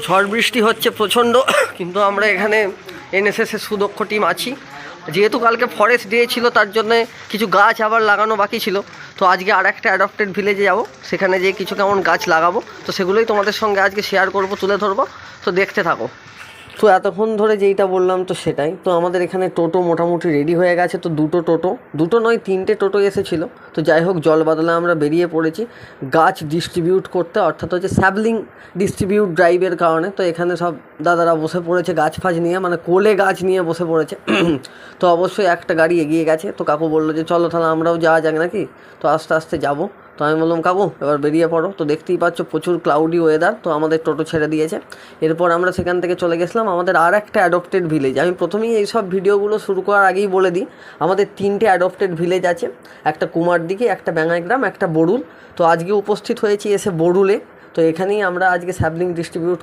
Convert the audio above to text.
ঝড় বৃষ্টি হচ্ছে প্রচণ্ড, কিন্তু আমরা এখানে এনএসএসের সুদক্ষ টিম আছি। যেহেতু কালকে ফরেস্ট ডে ছিল, তার জন্য কিছু গাছ আবার লাগানো বাকি ছিল। তো আজকে আর একটা অ্যাডপ্টেড ভিলেজে যাব, সেখানে যেয়ে কিছু কেমন গাছ লাগাবো, তো সেগুলোই তোমাদের সঙ্গে আজকে শেয়ার করব, তুলে ধরবো। তো দেখতে থাকো। তো এতক্ষণ ধরে যেইটা বললাম তো সেটাই। তো আমাদের এখানে টোটো মোটামুটি রেডি হয়ে গেছে। তো দুটো নয় 3টে টোটো এসেছিলো। তো যাই হোক, জল বাদলে আমরা বেরিয়ে পড়েছি গাছ ডিস্ট্রিবিউট করতে, অর্থাৎ হচ্ছে স্যাবলিং ডিস্ট্রিবিউট ড্রাইভের কারণে। তো এখানে সব দাদারা বসে পড়েছে গাছ ফাছ নিয়ে, মানে কোলে গাছ নিয়ে বসে পড়েছে। তো অবশ্যই একটা গাড়ি এগিয়ে গেছে। তো কাকু বললো যে চলো তাহলে আমরাও যাওয়া যাক নাকি। তো আস্তে আস্তে যাবো। তো আমি বললাম কাকু এবার বেরিয়ে পড়ো। তো দেখতেই পাচ্ছ প্রচুর ক্লাউডি ওয়েদার। তো আমাদের টোটো ছেড়ে দিয়েছে। এরপর আমরা সেখান থেকে চলে গেছিলাম আমাদের আর একটা অ্যাডপ্টেড ভিলেজ। আমি প্রথমেই এইসব ভিডিওগুলো শুরু করার আগেই বলে দিই, আমাদের 3টে অ্যাডপ্টেড ভিলেজ আছে। একটা কুমারদিঘি, একটা ব্যাঙাইগ্রাম, একটা বড়ুল। তো আজকে উপস্থিত হয়েছি এসে বড়ুলে। তো এখানেই আমরা আজকে স্যাবলিং ডিস্ট্রিবিউট